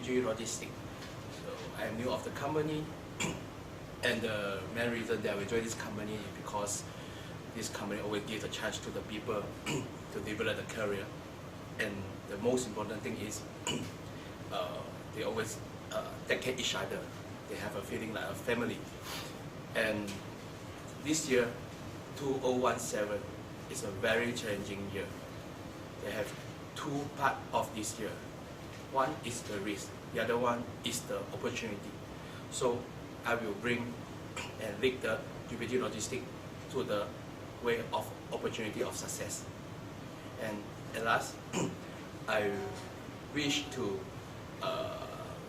UBG Logistics. So I'm new of the company, and the main reason that we joined this company is because this company always gives a chance to the people to develop the career, and the most important thing is they always take care of each other. They have a feeling like a family. And this year, 2017, is a very challenging year. They have two parts of this year. One is the risk, the other one is the opportunity. So I will bring and lead the UBG Logistics to the way of opportunity of success. And at last, I wish to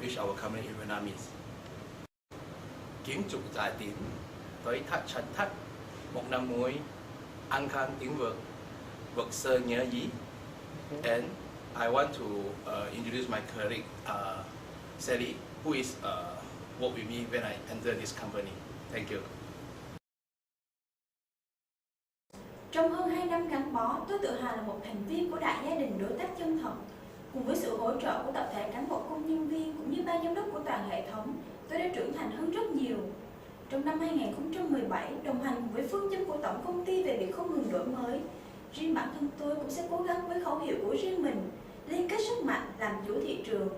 wish our company in Vietnamese. Kiến trúc tại tiến, tới thắt chân thắt, một năm mới, an khang tiếng vượt, vượt sơ nhớ dí. And I want to introduce my colleague Sally, who is work with me when I enter this company. Thank you. Trong hơn 2 năm gắn bó, tôi tự hào là một thành viên của đại gia đình đối tác chân thật. Cùng với sự hỗ trợ của tập thể cán bộ công nhân viên cũng như ban giám đốc của toàn hệ thống, tôi đã trưởng thành hơn rất nhiều. Trong năm 2017, đồng hành cùng với phương châm của tổng công ty về việc không ngừng đổi mới, riêng bản thân tôi cũng sẽ cố gắng với khẩu hiệu của riêng mình, liên kết sức mạnh làm chủ thị trường.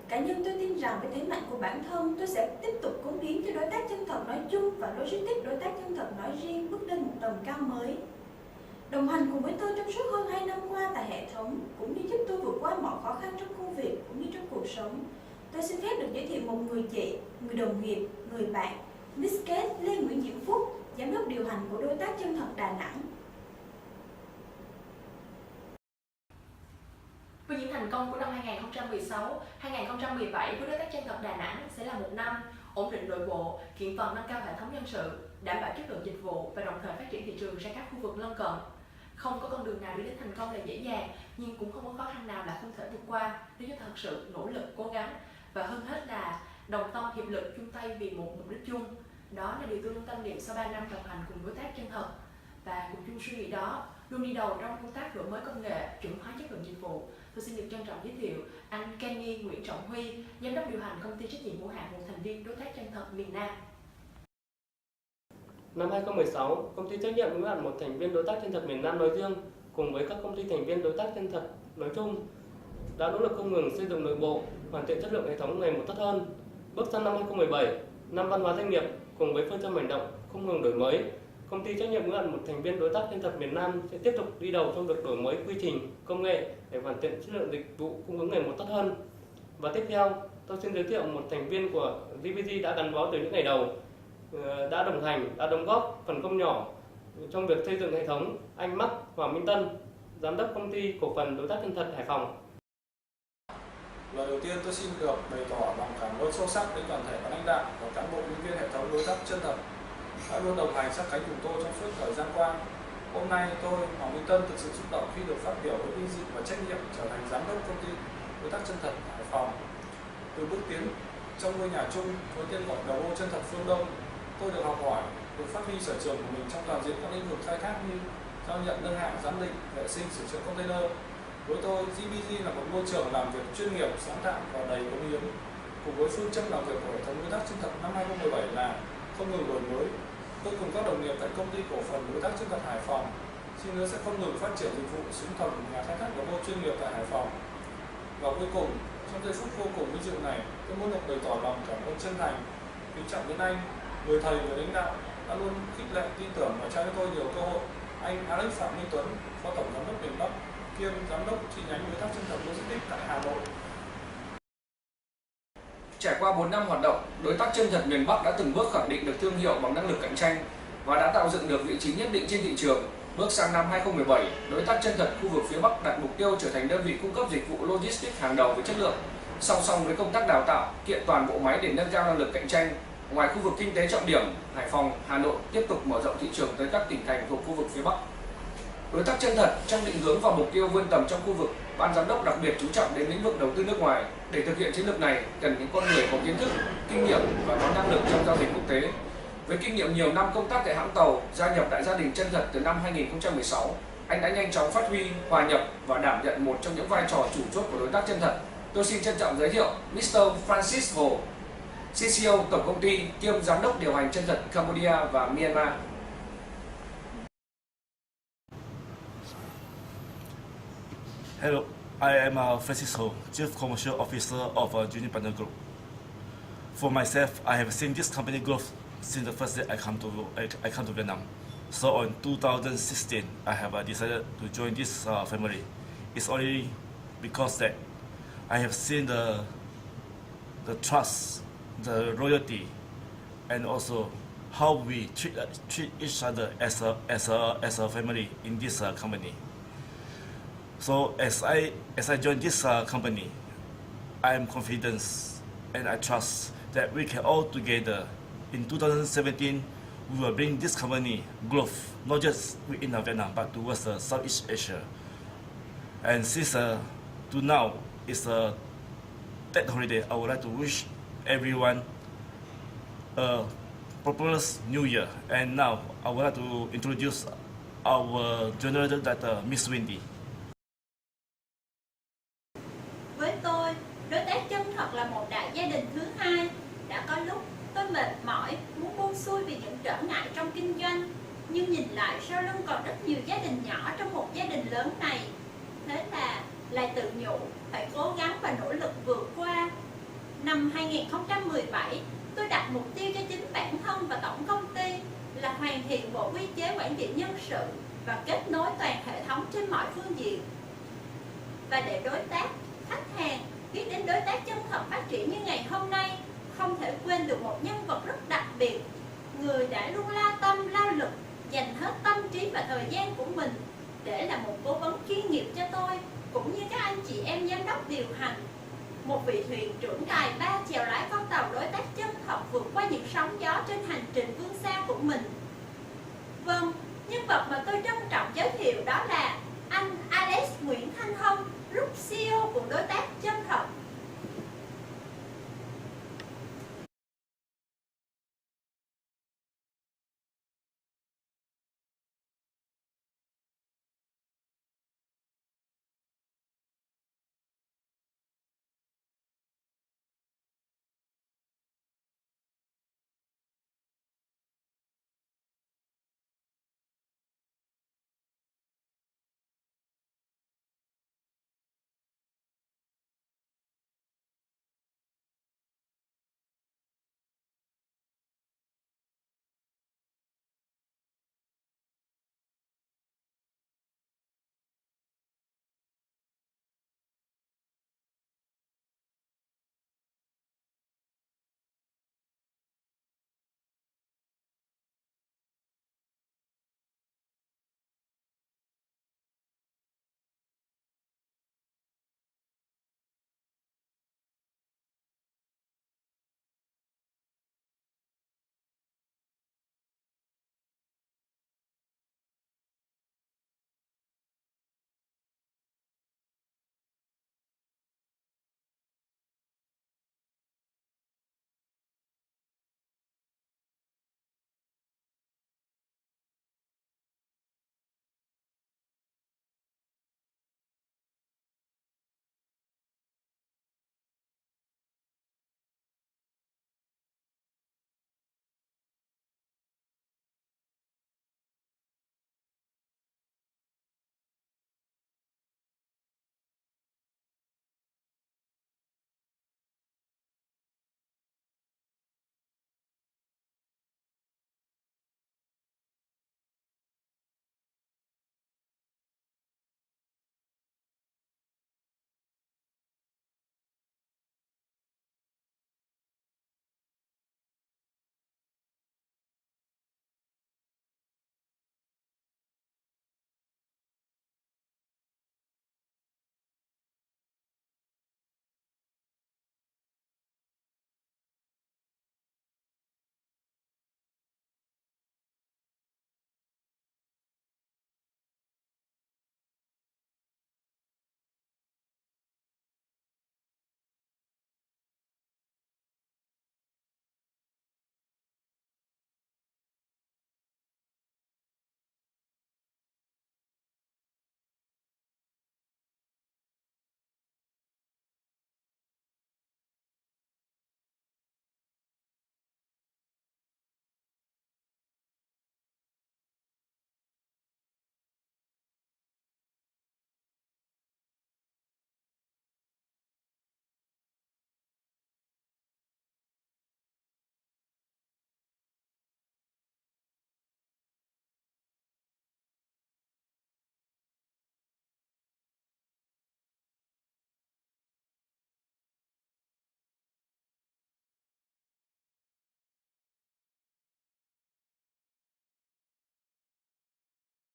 Cá nhân tôi tin rằng với thế mạnh của bản thân, tôi sẽ tiếp tục cống hiến cho đối tác chân thật nói chung và logistics đối tác chân thật nói riêng bước lên một tầm cao mới. Đồng hành cùng với tôi trong suốt hơn 2 năm qua tại hệ thống cũng như giúp tôi vượt qua mọi khó khăn trong công việc cũng như trong cuộc sống. Tôi xin phép được giới thiệu một người chị, người đồng nghiệp, người bạn, Miss Kate Lê Nguyễn Diễm Phúc, giám đốc điều hành của đối tác chân thật Đà Nẵng. Với những thành công của năm 2016, 2017 với đối tác chân thật Đà Nẵng sẽ là một năm ổn định nội bộ, kiện toàn nâng cao hệ thống nhân sự, đảm bảo chất lượng dịch vụ và đồng thời phát triển thị trường sang các khu vực lân cận. Không có con đường nào đi đến thành công là dễ dàng, nhưng cũng không có khó khăn nào là không thể vượt qua nếu như thật sự nỗ lực, cố gắng và hơn hết là đồng tâm hiệp lực chung tay vì một mục đích chung. Đó là điều tôi luôn tâm niệm sau 3 năm đồng hành cùng đối tác chân thật. Và cùng chung suy nghĩ đó, luôn đi đầu trong công tác đổi mới công nghệ, chuẩn hóa chất lượng dịch vụ. Tôi xin được trân trọng giới thiệu anh Kenny Nguyễn Trọng Huy, giám đốc điều hành công ty trách nhiệm hữu hạn một thành viên đối tác chân thật miền Nam. Năm 2016, công ty trách nhiệm hữu hạn một thành viên đối tác chân thật miền Nam nói riêng cùng với các công ty thành viên đối tác chân thật nói chung đã nỗ lực không ngừng xây dựng nội bộ, hoàn thiện chất lượng hệ thống ngày một tốt hơn. Bước sang năm 2017, năm văn hóa doanh nghiệp cùng với phương châm hành động không ngừng đổi mới, công ty trách nhiệm hữu hạn một thành viên đối tác chân thật miền Nam sẽ tiếp tục đi đầu trong việc đổi mới quy trình, công nghệ để hoàn thiện chất lượng dịch vụ cung ứng ngày một tốt hơn. Và tiếp theo, tôi xin giới thiệu một thành viên của UBG đã gắn bó từ những ngày đầu, đã đồng hành, đã đóng góp phần công nhỏ trong việc xây dựng hệ thống, anh Mắc Hoàng Minh Tân, giám đốc công ty cổ phần đối tác chân thật Hải Phòng. Lần đầu tiên tôi xin được bày tỏ lòng cảm ơn sâu sắc đến toàn thể ban lãnh đạo và cán bộ nhân viên hệ thống đối tác chân thật đã luôn đồng hành sát cánh cùng tôi trong suốt thời gian qua. Hôm nay tôi, Hoàng Minh Tân, thực sự xúc động khi được phát biểu với vinh dự và trách nhiệm trở thành giám đốc công ty đối tác chân thật Hải Phòng. Từ bước tiến trong ngôi nhà chung với tên gọi đầu ô chân thật phương Đông, tôi được học hỏi, được phát huy sở trường của mình trong toàn diện các lĩnh vực khai thác như giao nhận, nâng hạng, giám định, vệ sinh, sửa chữa container. Với tôi, UBG là một môi trường làm việc chuyên nghiệp, sáng tạo và đầy cống hiến. Cùng với phương châm làm việc của hệ thống đối tác chân thật năm 2017 là không ngừng đổi mới, tôi cùng các đồng nghiệp tại công ty cổ phần đối tác chân thật Hải Phòng xin hứa sẽ không ngừng phát triển dịch vụ xứng tầm nhà khai thác đầu mối chuyên nghiệp tại Hải Phòng. Và cuối cùng, trong giây phút vô cùng vinh dự này, tôi muốn được bày tỏ lòng cảm ơn chân thành, kính trọng đến anh, người thầy, người lãnh đạo đã luôn khích lệ, tin tưởng và trao cho tôi nhiều cơ hội. Anh Alex Phạm Minh Tuấn, phó tổng giám đốc miền Bắc, kiêm giám đốc chi nhánh đối tác chân thật Logistics tại Hà Nội. Trải qua 4 năm hoạt động, đối tác chân thật miền Bắc đã từng bước khẳng định được thương hiệu bằng năng lực cạnh tranh và đã tạo dựng được vị trí nhất định trên thị trường. Bước sang năm 2017, đối tác chân thật khu vực phía Bắc đặt mục tiêu trở thành đơn vị cung cấp dịch vụ logistics hàng đầu về chất lượng. Song song với công tác đào tạo, kiện toàn bộ máy để nâng cao năng lực cạnh tranh, ngoài khu vực kinh tế trọng điểm, Hải Phòng, Hà Nội tiếp tục mở rộng thị trường tới các tỉnh thành thuộc khu vực phía Bắc. Đối tác chân thật trong định hướng và mục tiêu vươn tầm trong khu vực, ban giám đốc đặc biệt chú trọng đến lĩnh vực đầu tư nước ngoài. Để thực hiện chiến lược này, cần những con người có kiến thức, kinh nghiệm và có năng lực trong giao dịch quốc tế. Với kinh nghiệm nhiều năm công tác tại hãng tàu, gia nhập đại gia đình chân thật từ năm 2016, anh đã nhanh chóng phát huy, hòa nhập và đảm nhận một trong những vai trò chủ chốt của đối tác chân thật. Tôi xin trân trọng giới thiệu Mr. Francis Hồ, CCO tổng công ty kiêm giám đốc điều hành chân thật Cambodia và Myanmar. Hello, I am Francis Ho, Chief Commercial Officer of Junior Partner Group. For myself, I have seen this company growth since the first day I come to Vietnam. So in 2016, I have decided to join this family. It's only because that I have seen the trust, the loyalty, and also how we treat each other as a family in this company. So as I join this company, I am confident and I trust that we can all together in 2017 we will bring this company growth not just within Vietnam but towards Southeast Asia. And since to now it's a Tet holiday, I would like to wish everyone a prosperous New Year. And now I would like to introduce our General Director, Miss Wendy. Với tôi, đối tác chân thật là một đại gia đình thứ hai. Đã có lúc tôi mệt mỏi, muốn buông xuôi vì những trở ngại trong kinh doanh. Nhưng nhìn lại sau lưng còn rất nhiều gia đình nhỏ trong một gia đình lớn này. Thế là lại tự nhủ phải cố gắng và nỗ lực vượt qua. Năm 2017, tôi đặt mục tiêu cho chính bản thân và tổng công ty là hoàn thiện bộ quy chế quản trị nhân sự và kết nối toàn hệ thống trên mọi phương diện. Và để đối tác, khách hàng biết đến đối tác chân thật phát triển như ngày hôm nay, không thể quên được một nhân vật rất đặc biệt, người đã luôn lao tâm lao lực, dành hết tâm trí và thời gian của mình để là một cố vấn chuyên nghiệp cho tôi cũng như các anh chị em giám đốc điều hành. Một vị thuyền trưởng tài ba chèo lái con tàu đối tác chân thật vượt qua những sóng gió trên hành trình vươn xa của mình. Vâng, nhân vật mà tôi trân trọng giới thiệu đó là anh Alex Nguyễn Thanh Hân, Group CEO của đối tác chân thật.